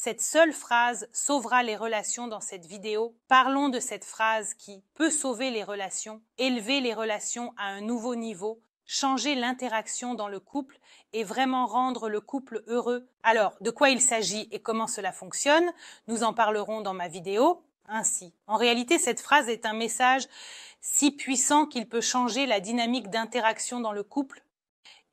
Cette seule phrase sauvera les relations dans cette vidéo. Parlons de cette phrase qui peut sauver les relations, élever les relations à un nouveau niveau, changer l'interaction dans le couple et vraiment rendre le couple heureux. Alors, de quoi il s'agit et comment cela fonctionne? Nous en parlerons dans ma vidéo. Ainsi, en réalité, cette phrase est un message si puissant qu'il peut changer la dynamique d'interaction dans le couple.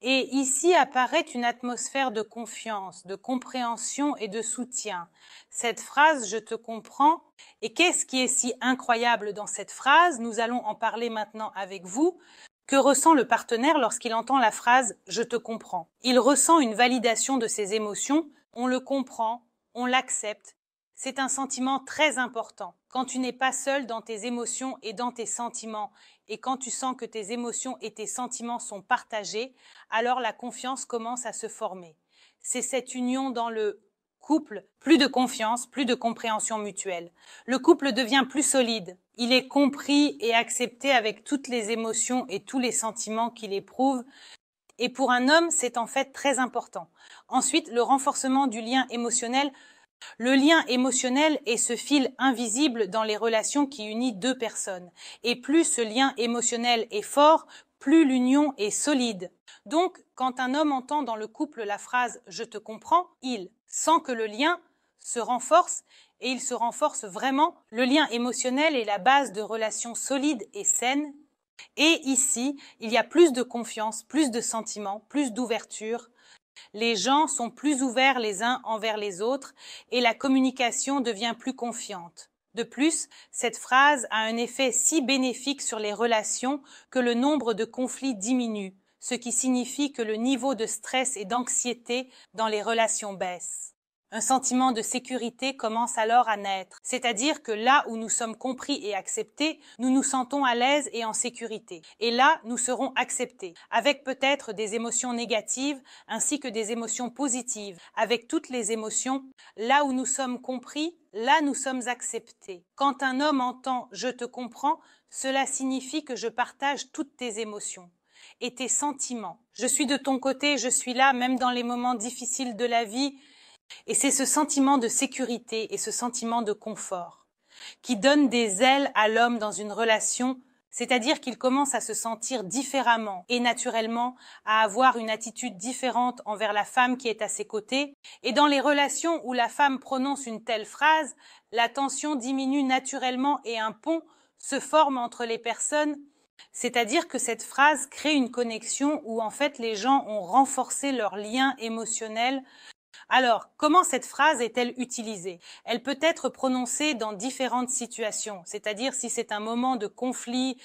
Et ici apparaît une atmosphère de confiance, de compréhension et de soutien. Cette phrase « je te comprends » et qu'est-ce qui est si incroyable dans cette phrase? Nous allons en parler maintenant avec vous. Que ressent le partenaire lorsqu'il entend la phrase « je te comprends » ? Il ressent une validation de ses émotions, on le comprend, on l'accepte. C'est un sentiment très important. Quand tu n'es pas seul dans tes émotions et dans tes sentiments, et quand tu sens que tes émotions et tes sentiments sont partagés, alors la confiance commence à se former. C'est cette union dans le couple, plus de confiance, plus de compréhension mutuelle. Le couple devient plus solide. Il est compris et accepté avec toutes les émotions et tous les sentiments qu'il éprouve. Et pour un homme, c'est en fait très important. Ensuite, le renforcement du lien émotionnel. Le lien émotionnel est ce fil invisible dans les relations qui unit deux personnes. Et plus ce lien émotionnel est fort, plus l'union est solide. Donc, quand un homme entend dans le couple la phrase « je te comprends », il sent que le lien se renforce et il se renforce vraiment. Le lien émotionnel est la base de relations solides et saines. Et ici, il y a plus de confiance, plus de sentiments, plus d'ouverture. Les gens sont plus ouverts les uns envers les autres et la communication devient plus confiante. De plus, cette phrase a un effet si bénéfique sur les relations que le nombre de conflits diminue, ce qui signifie que le niveau de stress et d'anxiété dans les relations baisse. Un sentiment de sécurité commence alors à naître, c'est-à-dire que là où nous sommes compris et acceptés, nous nous sentons à l'aise et en sécurité. Et là, nous serons acceptés, avec peut-être des émotions négatives ainsi que des émotions positives. Avec toutes les émotions, là où nous sommes compris, là nous sommes acceptés. Quand un homme entend « je te comprends », cela signifie que je partage toutes tes émotions et tes sentiments. Je suis de ton côté, je suis là, même dans les moments difficiles de la vie. Et c'est ce sentiment de sécurité et ce sentiment de confort qui donne des ailes à l'homme dans une relation, c'est-à-dire qu'il commence à se sentir différemment et naturellement, à avoir une attitude différente envers la femme qui est à ses côtés. Et dans les relations où la femme prononce une telle phrase, la tension diminue naturellement et un pont se forme entre les personnes. C'est-à-dire que cette phrase crée une connexion où en fait les gens ont renforcé leur lien émotionnel. Alors, comment cette phrase est-elle utilisée? Elle peut être prononcée dans différentes situations, c'est-à-dire si c'est un moment de conflit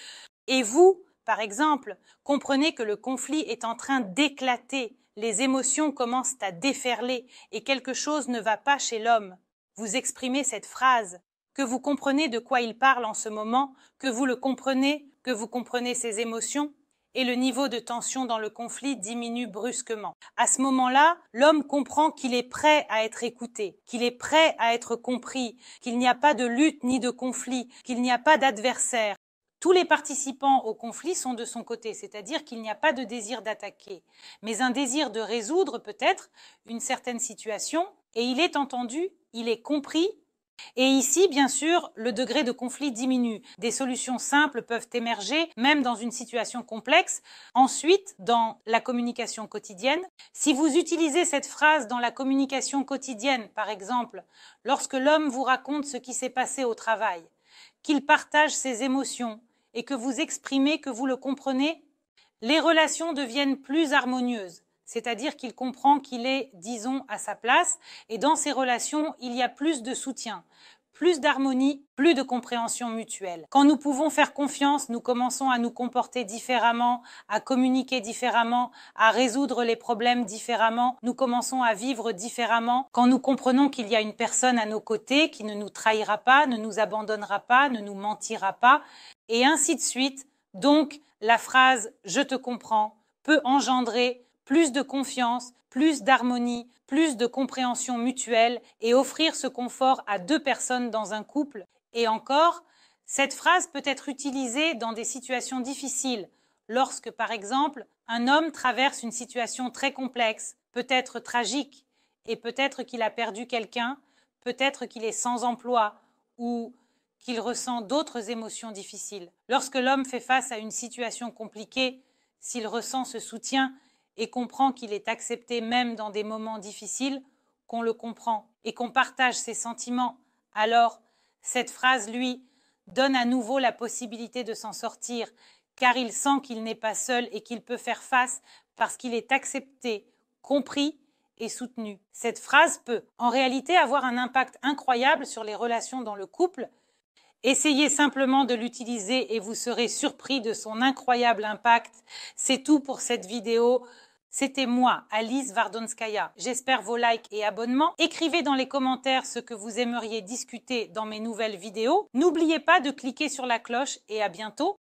et vous, par exemple, comprenez que le conflit est en train d'éclater, les émotions commencent à déferler et quelque chose ne va pas chez l'homme. Vous exprimez cette phrase, que vous comprenez de quoi il parle en ce moment, que vous le comprenez, que vous comprenez ses émotions. Et le niveau de tension dans le conflit diminue brusquement. À ce moment-là, l'homme comprend qu'il est prêt à être écouté, qu'il est prêt à être compris, qu'il n'y a pas de lutte ni de conflit, qu'il n'y a pas d'adversaire. Tous les participants au conflit sont de son côté, c'est-à-dire qu'il n'y a pas de désir d'attaquer, mais un désir de résoudre peut-être une certaine situation, et il est entendu, il est compris. Et ici, bien sûr, le degré de conflit diminue. Des solutions simples peuvent émerger, même dans une situation complexe. Ensuite, dans la communication quotidienne, si vous utilisez cette phrase dans la communication quotidienne, par exemple, lorsque l'homme vous raconte ce qui s'est passé au travail, qu'il partage ses émotions et que vous exprimez que vous le comprenez, les relations deviennent plus harmonieuses. C'est-à-dire qu'il comprend qu'il est, disons, à sa place, et dans ces relations, il y a plus de soutien, plus d'harmonie, plus de compréhension mutuelle. Quand nous pouvons faire confiance, nous commençons à nous comporter différemment, à communiquer différemment, à résoudre les problèmes différemment, nous commençons à vivre différemment. Quand nous comprenons qu'il y a une personne à nos côtés qui ne nous trahira pas, ne nous abandonnera pas, ne nous mentira pas, et ainsi de suite. Donc, la phrase « je te comprends » peut engendrer plus de confiance, plus d'harmonie, plus de compréhension mutuelle et offrir ce confort à deux personnes dans un couple. Et encore, cette phrase peut être utilisée dans des situations difficiles, lorsque, par exemple, un homme traverse une situation très complexe, peut-être tragique, et peut-être qu'il a perdu quelqu'un. Peut-être qu'il est sans emploi ou qu'il ressent d'autres émotions difficiles. Lorsque l'homme fait face à une situation compliquée, s'il ressent ce soutien et comprend qu'il est accepté même dans des moments difficiles, qu'on le comprend et qu'on partage ses sentiments, alors cette phrase lui donne à nouveau la possibilité de s'en sortir, car il sent qu'il n'est pas seul et qu'il peut faire face parce qu'il est accepté, compris et soutenu. Cette phrase peut en réalité avoir un impact incroyable sur les relations dans le couple. Essayez simplement de l'utiliser et vous serez surpris de son incroyable impact. C'est tout pour cette vidéo. C'était moi, Alice Vardonskaya. J'espère vos likes et abonnements. Écrivez dans les commentaires ce que vous aimeriez discuter dans mes nouvelles vidéos. N'oubliez pas de cliquer sur la cloche et à bientôt.